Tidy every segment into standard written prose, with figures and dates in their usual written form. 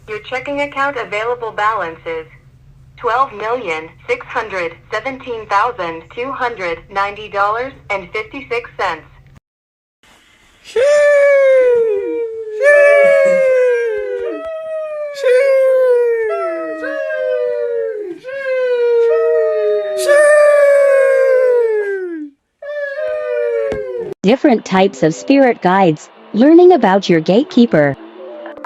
Your checking account available balance is $12,617,290.56. Different types of spirit guides. Learning about your gatekeeper.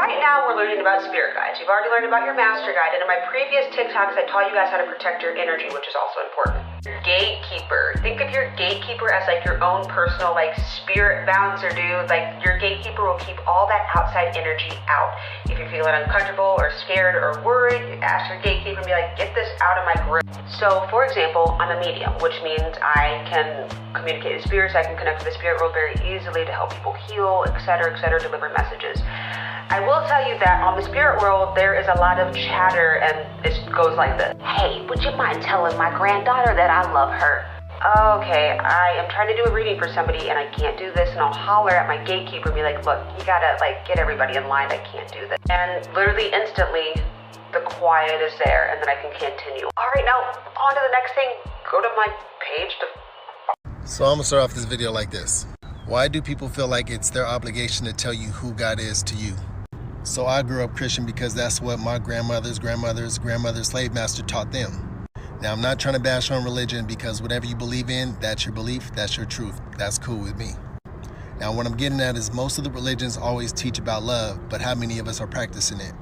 Right now we're learning about spirit guides. You've already learned about your master guide, and in my previous TikToks I taught you guys how to protect your energy, which is also important. Gatekeeper. Think of your gatekeeper as like your own personal like spirit bouncer dude. Like your gatekeeper will keep all that outside energy out. If you're feeling uncomfortable or scared or worried, you ask your gatekeeper and be like, get this out of my grip. So for example, I'm a medium, which means I can communicate with spirits, I can connect with the spirit world very easily to help people heal, etc., deliver messages. I will tell you that on the spirit world, there is a lot of chatter, and it goes like this. Hey, would you mind telling my granddaughter that I love her? Okay, I am trying to do a reading for somebody, and I can't do this, and I'll holler at my gatekeeper and be like, look, you gotta, like, get everybody in line, I can't do this. And literally instantly, the quiet is there, and then I can continue. All right, now, on to the next thing. Go to my page to... So I'm gonna start off this video like this. Why do people feel like it's their obligation to tell you who God is to you? So I grew up Christian because that's what my grandmother's slave master taught them. Now I'm not trying to bash on religion, because whatever you believe in, that's your belief, that's your truth. That's cool with me. Now what I'm getting at is most of the religions always teach about love, but how many of us are practicing it?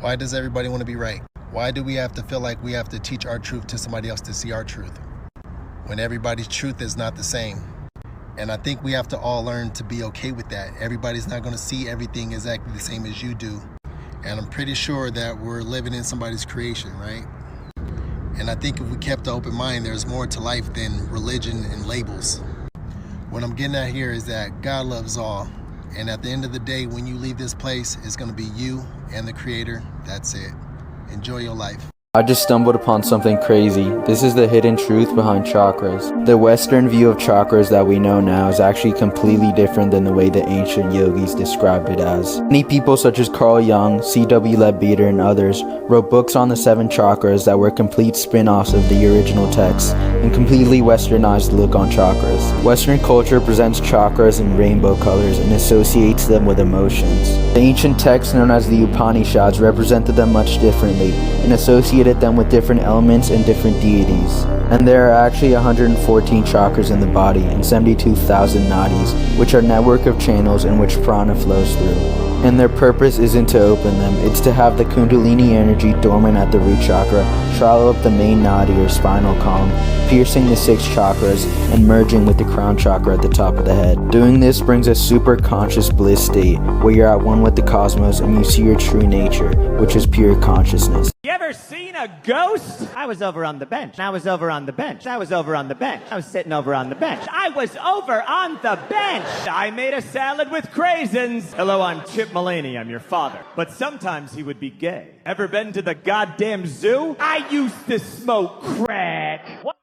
Why does everybody want to be right? Why do we have to feel like we have to teach our truth to somebody else to see our truth, when everybody's truth is not the same? And I think we have to all learn to be okay with that. Everybody's not going to see everything exactly the same as you do. And I'm pretty sure that we're living in somebody's creation, right? And I think if we kept an open mind, there's more to life than religion and labels. What I'm getting at here is that God loves all. And at the end of the day, when you leave this place, it's going to be you and the Creator. That's it. Enjoy your life. I just stumbled upon something crazy. This is the hidden truth behind chakras. The Western view of chakras that we know now is actually completely different than the way the ancient yogis described it as. Many people such as Carl Jung, C.W. Leadbeater, and others wrote books on the 7 chakras that were complete spin-offs of the original text and completely westernized look on chakras. Western culture presents chakras in rainbow colors and associates them with emotions. The ancient texts known as the Upanishads represented them much differently and associated them with different elements and different deities. And there are actually 114 chakras in the body and 72,000 nadis, which are a network of channels in which prana flows through. And their purpose isn't to open them, it's to have the kundalini energy dormant at the root chakra travel up the main nadi or spinal column, piercing the 6 chakras and merging with the crown chakra at the top of the head. Doing this brings a super conscious bliss state where you're at one with the cosmos and you see your true nature, which is pure consciousness. You ever seen a ghost? I was over on the bench. I was over on the bench. I was over on the bench. I was sitting over on the bench. I was over on the bench. I made a salad with craisins. Hello, I'm Chip Mulaney. I'm your father. But sometimes he would be gay. Ever been to the goddamn zoo? I used to smoke crack. What?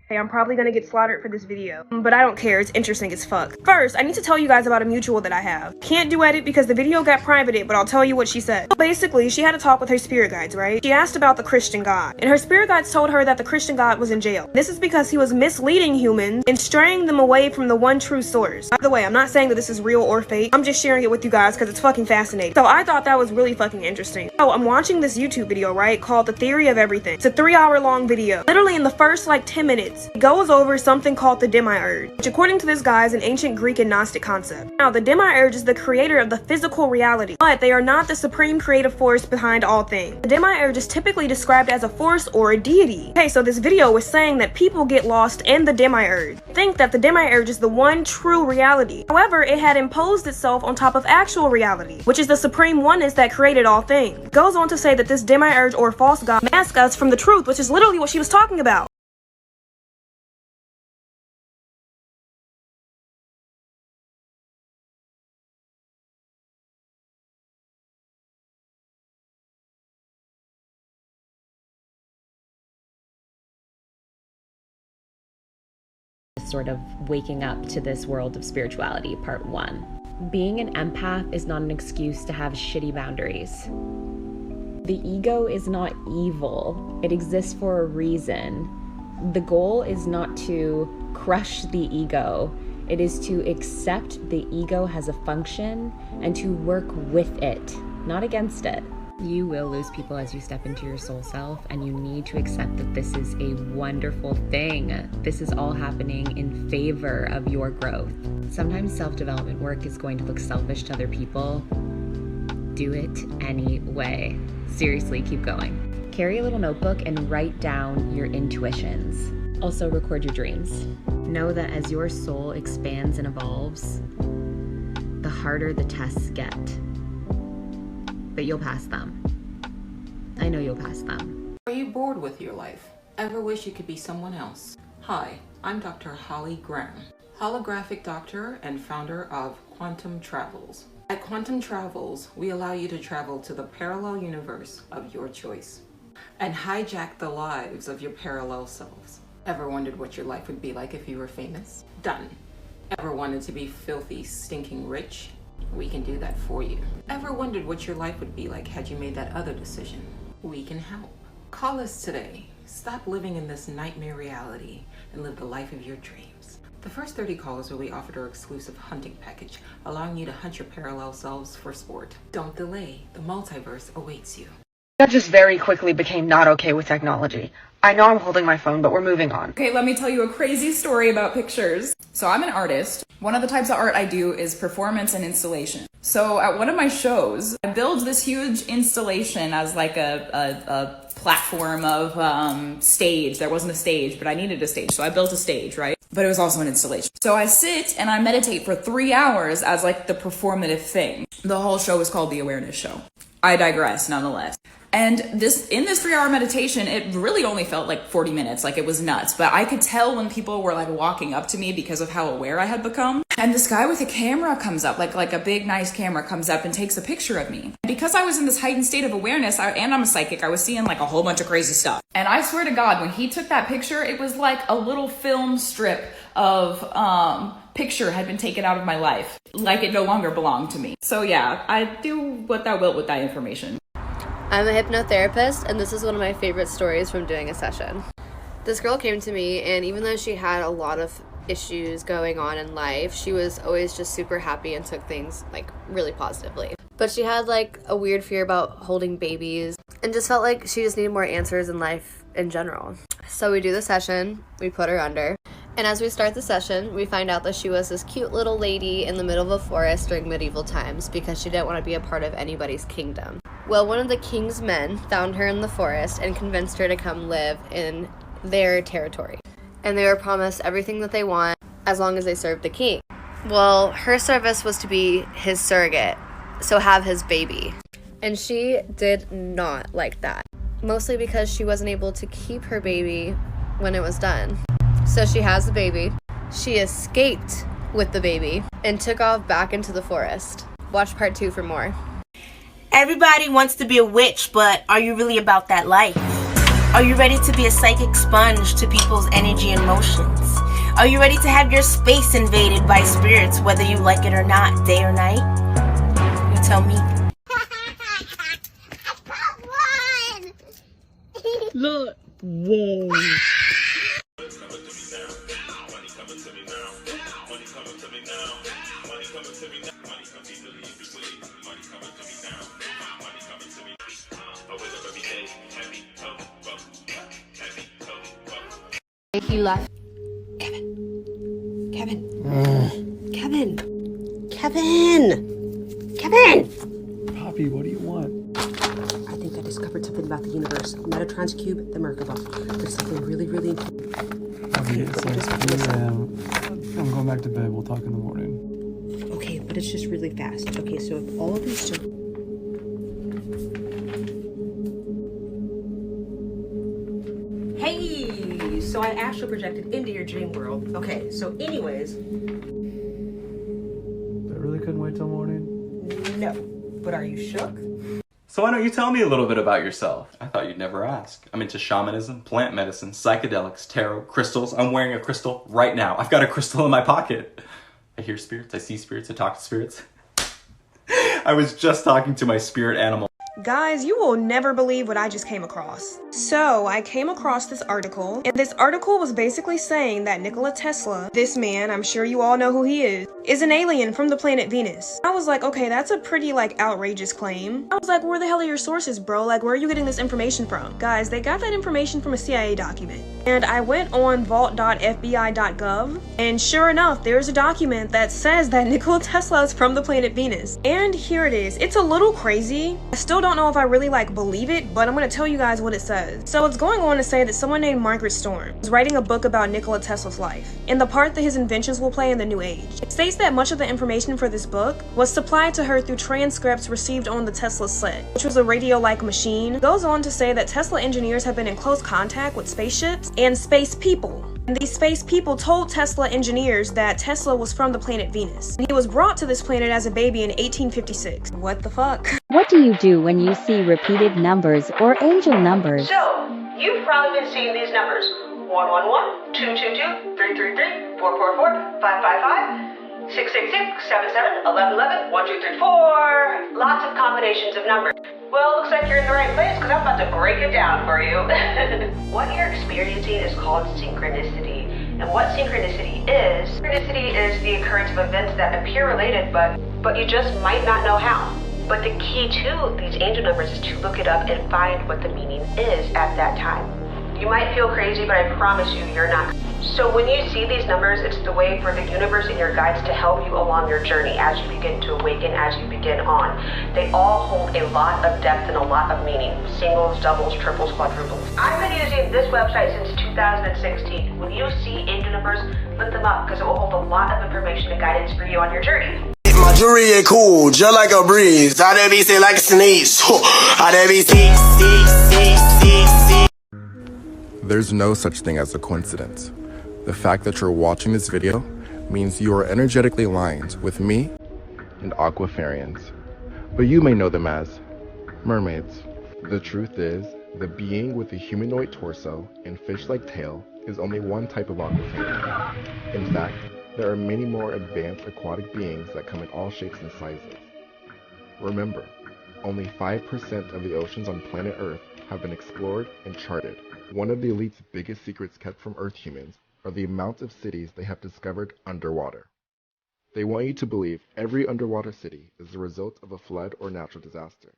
Hey, I'm probably gonna get slaughtered for this video, but I don't care, it's interesting as fuck. First, I need to tell you guys about a mutual that I have. Can't do edit because the video got privated, but I'll tell you what she said. Basically, she had a talk with her spirit guides, right? She asked about the Christian God, and her spirit guides told her that the Christian God was in jail. This is because he was misleading humans and straying them away from the one true source. By the way, I'm not saying that this is real or fake, I'm just sharing it with you guys because it's fucking fascinating. So I thought that was really fucking interesting. So I'm watching this YouTube video, right, called The Theory of Everything. It's a 3-hour long video. Literally in the first like 10 minutes, it goes over something called the Demiurge, which according to this guy is an ancient Greek and Gnostic concept. Now, the Demiurge is the creator of the physical reality, but they are not the supreme creative force behind all things. The Demiurge is typically described as a force or a deity. Okay, so this video is saying that people get lost in the Demiurge, think that the Demiurge is the one true reality. However, it had imposed itself on top of actual reality, which is the supreme oneness that created all things. It goes on to say that this Demiurge or false god masks us from the truth, which is literally what she was talking about. sort of waking up to this world of spirituality, part 1. Being an empath is not an excuse to have shitty boundaries. The ego is not evil. It exists for a reason. The goal is not to crush the ego. It is to accept the ego has a function and to work with it, not against it. You will lose people as you step into your soul self, and you need to accept that this is a wonderful thing. This is all happening in favor of your growth. Sometimes self-development work is going to look selfish to other people. Do it anyway. Seriously, keep going. Carry a little notebook and write down your intuitions. Also record your dreams. Know that as your soul expands and evolves, the harder the tests get. But you'll pass them. I know you'll pass them. Are you bored with your life? Ever wish you could be someone else? Hi, I'm Dr. Holly Graham, holographic doctor and founder of Quantum Travels. At Quantum Travels, we allow you to travel to the parallel universe of your choice and hijack the lives of your parallel selves. Ever wondered what your life would be like if you were famous? Done. Ever wanted to be filthy, stinking rich? We can do that for you. Ever wondered what your life would be like had you made that other decision? We can help. Call us today. Stop living in this nightmare reality and live the life of your dreams. The first 30 callers will be offered our exclusive hunting package, allowing you to hunt your parallel selves for sport. Don't delay. The multiverse awaits you. That just very quickly became not okay with technology. I know I'm holding my phone, but we're moving on. Okay, let me tell you a crazy story about pictures. So I'm an artist. One of the types of art I do is performance and installation. So at one of my shows, I built this huge installation as like a platform of stage. There wasn't a stage, but I needed a stage. So I built a stage, right? But it was also an installation. So I sit and I meditate for 3 hours as like the performative thing. The whole show was called The Awareness Show. I digress nonetheless. And in this 3-hour meditation, it really only felt like 40 minutes, like it was nuts. But I could tell when people were like walking up to me because of how aware I had become. And this guy with a camera comes up, like a big, nice camera comes up and takes a picture of me. Because I was in this heightened state of awareness, and I'm a psychic, I was seeing like a whole bunch of crazy stuff. And I swear to God, when he took that picture, it was like a little film strip of picture had been taken out of my life. Like it no longer belonged to me. So yeah, I do what thou wilt with that information. I'm a hypnotherapist, and this is one of my favorite stories from doing a session. This girl came to me, and even though she had a lot of issues going on in life, she was always just super happy and took things like really positively. But she had like a weird fear about holding babies and just felt like she just needed more answers in life in general. So we do the session, we put her under, and as we start the session, we find out that she was this cute little lady in the middle of a forest during medieval times because she didn't want to be a part of anybody's kingdom. Well, one of the king's men found her in the forest and convinced her to come live in their territory. And they were promised everything that they want as long as they served the king. Well, her service was to be his surrogate, so have his baby. And she did not like that, mostly because she wasn't able to keep her baby when it was done. So she has the baby, she escaped with the baby, and took off back into the forest. Watch part 2 for more. Everybody wants to be a witch, but are you really about that life? Are you ready to be a psychic sponge to people's energy and motions? Are you ready to have your space invaded by spirits, whether you like it or not, day or night? You tell me. Look. Whoa. He left. Kevin. Poppy, what do you want? I think I discovered something about the universe. Metatron's cube, the Merkaba. There's something really, really important. Poppy, it's like 3 a.m. I'm going back to bed. We'll talk in the morning. Okay, but it's just really fast. Okay, so if all of these... Hey, so I astral projected into your dream world. Okay, so anyways... I really couldn't wait till morning? No, but are you shook? So why don't you tell me a little bit about yourself? I thought you'd never ask. I'm into shamanism, plant medicine, psychedelics, tarot, crystals. I'm wearing a crystal right now. I've got a crystal in my pocket. I hear spirits, I see spirits, I talk to spirits. I was just talking to my spirit animal. Guys, you will never believe what I just came across. So, I came across this article, and this article was basically saying that Nikola Tesla, this man, I'm sure you all know who he is an alien from the planet Venus. I was like, okay, that's a pretty, like, outrageous claim. I was like, where the hell are your sources, bro? Like, where are you getting this information from? Guys, they got that information from a CIA document. And I went on vault.fbi.gov, and sure enough, there's a document that says that Nikola Tesla is from the planet Venus. And here it is. It's a little crazy. I still don't know if I really like believe it, but I'm gonna tell you guys what it says. So it's going on to say that someone named Margaret Storm was writing a book about Nikola Tesla's life and the part that his inventions will play in the new age. It states that much of the information for this book was supplied to her through transcripts received on the Tesla set, which was a radio-like machine. It goes on to say that Tesla engineers have been in close contact with spaceships and space people. And these space people told Tesla engineers that Tesla was from the planet Venus. And he was brought to this planet as a baby in 1856. What the fuck? What do you do when you see repeated numbers or angel numbers? So, you've probably been seeing these numbers. 111, 222, 333, 444, 555, 666, 77, 1111, 1234. Lots of combinations of numbers. Well, looks like you're in the right place because I'm about to break it down for you. What you're experiencing is called synchronicity. And what synchronicity is the occurrence of events that appear related, but you just might not know how. But the key to these angel numbers is to look it up and find what the meaning is at that time. You might feel crazy, but I promise you, you're not. So when you see these numbers, it's the way for the universe and your guides to help you along your journey as you begin to awaken, as you begin on. They all hold a lot of depth and a lot of meaning. Singles, doubles, triples, quadruples. I've been using this website since 2016. When you see angel numbers, look them up because it will hold a lot of information and guidance for you on your journey. My jewelry ain't cool, just like a breeze. How that be say like a sneeze? How that be see. There's no such thing as a coincidence. The fact that you're watching this video means you are energetically aligned with me and Aquafarians, but you may know them as mermaids. The truth is, the being with a humanoid torso and fish-like tail is only one type of Aquafarian. In fact, there are many more advanced aquatic beings that come in all shapes and sizes. Remember, only 5% of the oceans on planet Earth have been explored and charted. One of the elite's biggest secrets kept from Earth humans are the amount of cities they have discovered underwater. They want you to believe every underwater city is the result of a flood or natural disaster.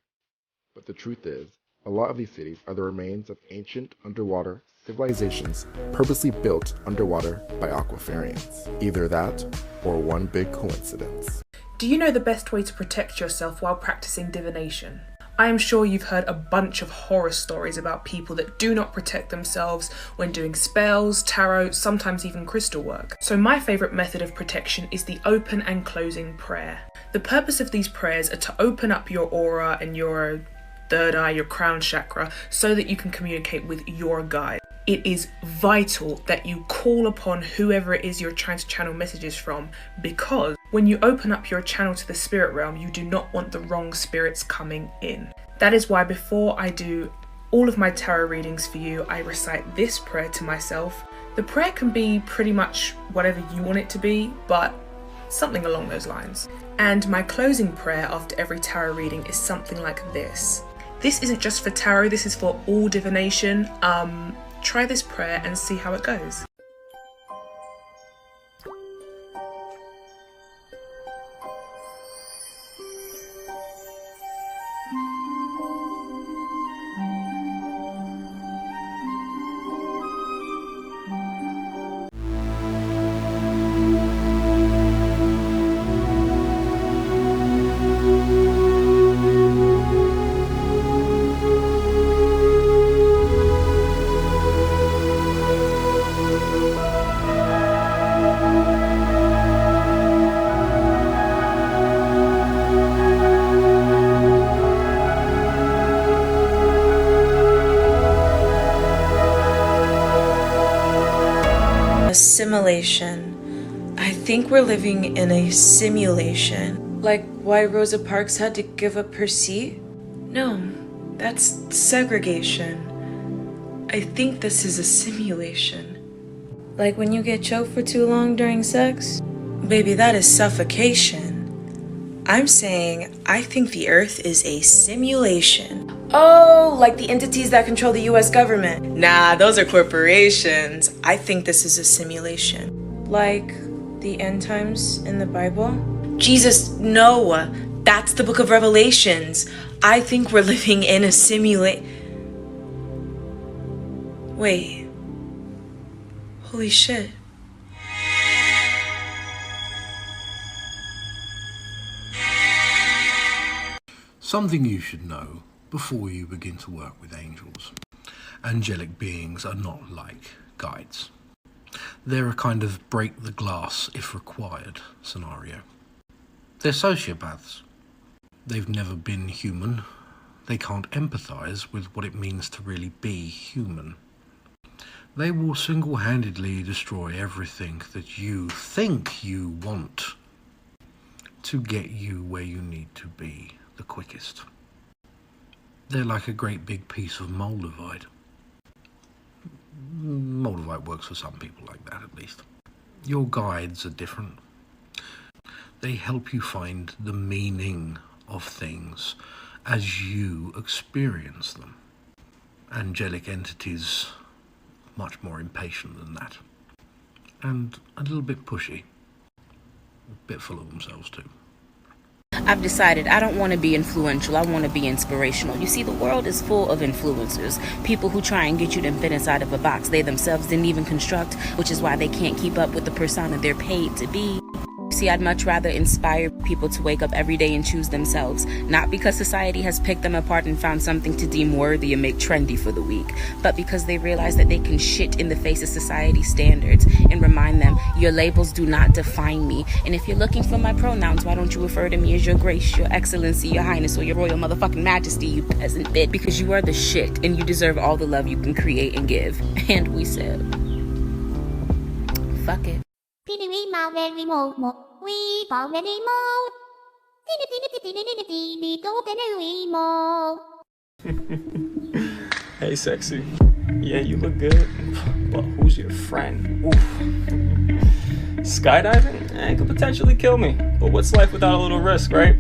But the truth is, a lot of these cities are the remains of ancient underwater civilizations purposely built underwater by Aquafarians. Either that, or one big coincidence. Do you know the best way to protect yourself while practicing divination? I am sure you've heard a bunch of horror stories about people that do not protect themselves when doing spells, tarot, sometimes even crystal work. So my favourite method of protection is the open and closing prayer. The purpose of these prayers are to open up your aura and your third eye, your crown chakra, so that you can communicate with your guide. It is vital that you call upon whoever it is you're trying to channel messages from, because when you open up your channel to the spirit realm, you do not want the wrong spirits coming in. That is why before I do all of my tarot readings for you, I recite this prayer to myself. The prayer can be pretty much whatever you want it to be, but something along those lines. And my closing prayer after every tarot reading is something like this. This isn't just for tarot, this is for all divination. Try this prayer and see how it goes. Assimilation. I think we're living in a simulation. Like why Rosa Parks had to give up her seat? No, that's segregation. I think this is a simulation. Like when you get choked for too long during sex? Baby, that is suffocation. I'm saying I think the Earth is a simulation. Oh, like the entities that control the US government. Nah, those are corporations. I think this is a simulation. Like the end times in the Bible? Jesus, no. That's the book of Revelations. I think we're living in a Wait. Holy shit. Something you should know before you begin to work with angels. Angelic beings are not like guides. They're a kind of break the glass if required scenario. They're sociopaths. They've never been human. They can't empathize with what it means to really be human. They will single-handedly destroy everything that you think you want to get you where you need to be the quickest. They're like a great big piece of moldavite. Moldavite works for some people like that, at least. Your guides are different. They help you find the meaning of things as you experience them. Angelic entities, much more impatient than that. And a little bit pushy. A bit full of themselves too. I've decided I don't want to be influential, I want to be inspirational. You see, the world is full of influencers, people who try and get you to fit inside of a box they themselves didn't even construct, which is why they can't keep up with the persona they're paid to be. See, I'd much rather inspire people to wake up every day and choose themselves, not because society has picked them apart and found something to deem worthy and make trendy for the week, but because they realize that they can shit in the face of society's standards and remind them, your labels do not define me. And if you're looking for my pronouns, why don't you refer to me as your grace, your excellency, your highness, or your royal motherfucking majesty, you peasant bitch, because you are the shit and you deserve all the love you can create and give. And we said, fuck it. Hey, sexy. Yeah, you look good. But who's your friend? Oof. Skydiving? It could potentially kill me. But what's life without a little risk, right?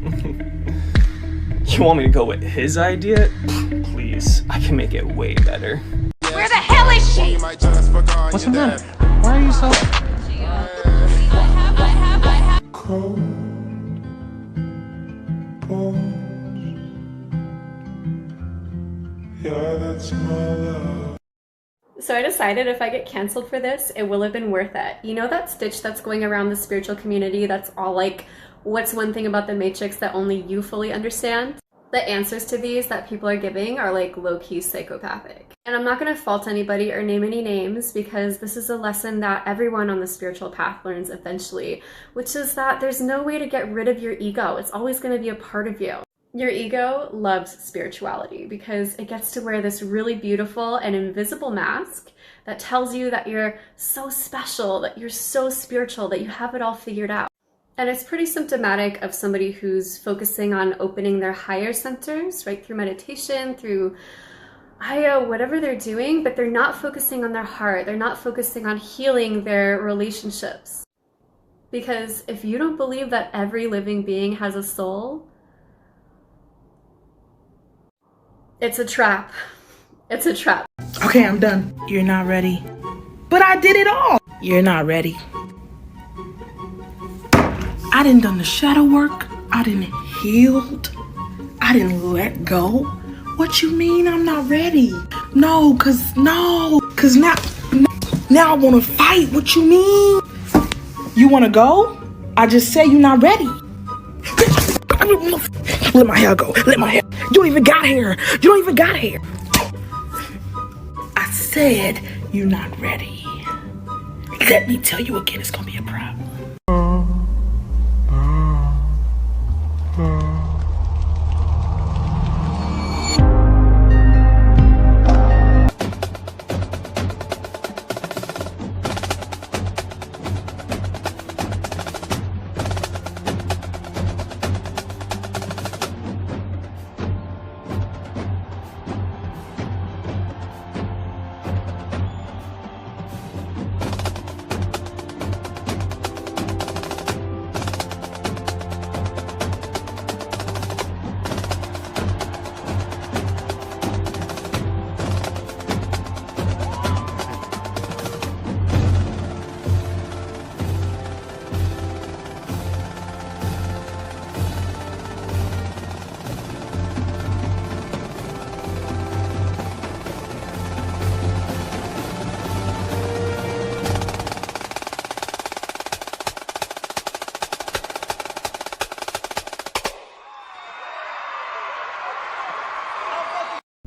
You want me to go with his idea? Please, I can make it way better. Where the hell is she? What's the matter? Why are you so... So I decided if I get canceled for this, it will have been worth it. You know that stitch that's going around the spiritual community that's all like, what's one thing about the Matrix that only you fully understand? The answers to these that people are giving are like low-key psychopathic. And I'm not going to fault anybody or name any names because this is a lesson that everyone on the spiritual path learns eventually, which is that there's no way to get rid of your ego. It's always going to be a part of you. Your ego loves spirituality because it gets to wear this really beautiful and invisible mask that tells you that you're so special, that you're so spiritual, that you have it all figured out. And it's pretty symptomatic of somebody who's focusing on opening their higher centers, right, through meditation, through whatever they're doing, but they're not focusing on their heart. They're not focusing on healing their relationships. Because if you don't believe that every living being has a soul, it's a trap. It's a trap. Okay, I'm done. You're not ready. But I did it all. You're not ready. I didn't done the shadow work. I didn't healed. I didn't let go. What you mean I'm not ready? No, cause now I wanna fight. What you mean? You wanna go? I just say you're not ready. Let my hair go. Let my hair. You don't even got hair. You don't even got hair. I said you're not ready. Let me tell you again, it's gonna be a problem.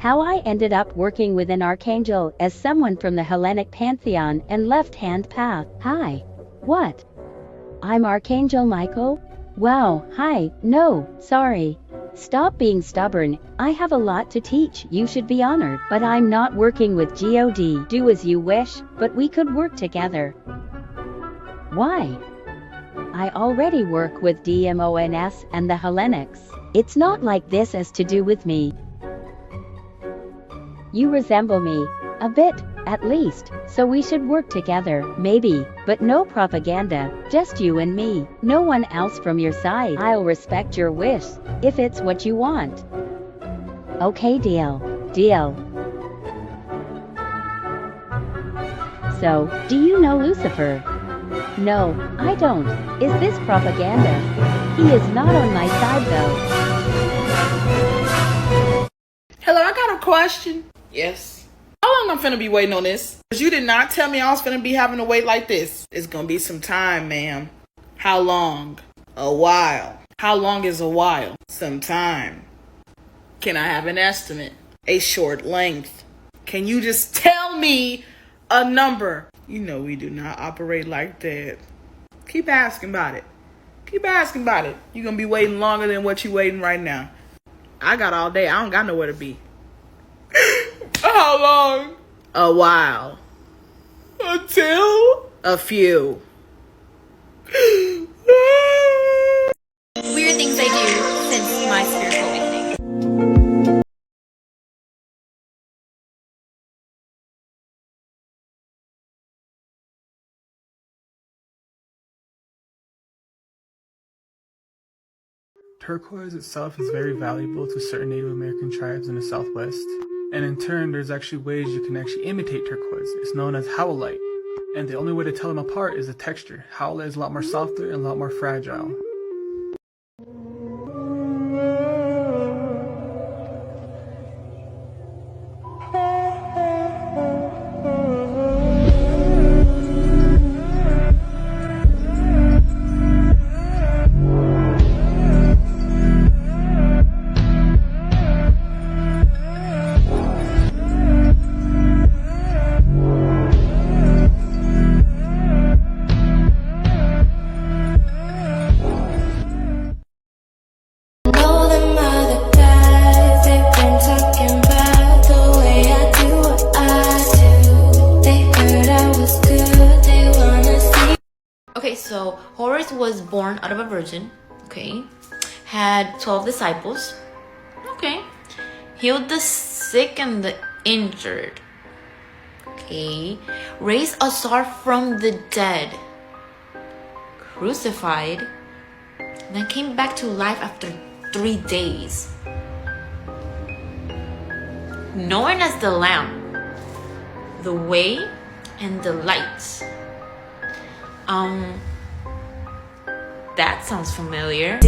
How I ended up working with an archangel as someone from the Hellenic pantheon and left-hand path. Hi. What? I'm Archangel Michael? Wow, hi, no, sorry. Stop being stubborn. I have a lot to teach. You should be honored. But I'm not working with God. Do as you wish, but we could work together. Why? I already work with Demons and the Hellenics. It's not like this has to do with me. You resemble me. A bit, at least. So we should work together, maybe. But no propaganda. Just you and me. No one else from your side. I'll respect your wish, if it's what you want. Okay, deal. Deal. So, do you know Lucifer? No, I don't. Is this propaganda? He is not on my side though. Hello, I got a question. Yes. How long I'm finna be waiting on this? Cause you did not tell me I was finna be having to wait like this. It's gonna be some time, ma'am. How long? A while. How long is a while? Some time. Can I have an estimate? A short length. Can you just tell me a number? You know we do not operate like that. Keep asking about it. Keep asking about it. You're gonna be waiting longer than what you waiting right now. I got all day. I don't got nowhere to be. How long? A while. Until? A few. Weird things I do since my spiritual awakening. Turquoise itself is very valuable to certain Native American tribes in the Southwest. And in turn, there's actually ways you can actually imitate turquoise. It's known as howlite. And the only way to tell them apart is the texture. Howlite is a lot more softer and a lot more fragile. Okay, so Horus was born out of a virgin, okay, had 12 disciples, okay, healed the sick and the injured, okay, raised a Tsar from the dead, crucified, then came back to life after 3 days, known as the Lamb, the Way, and the Light. That sounds familiar.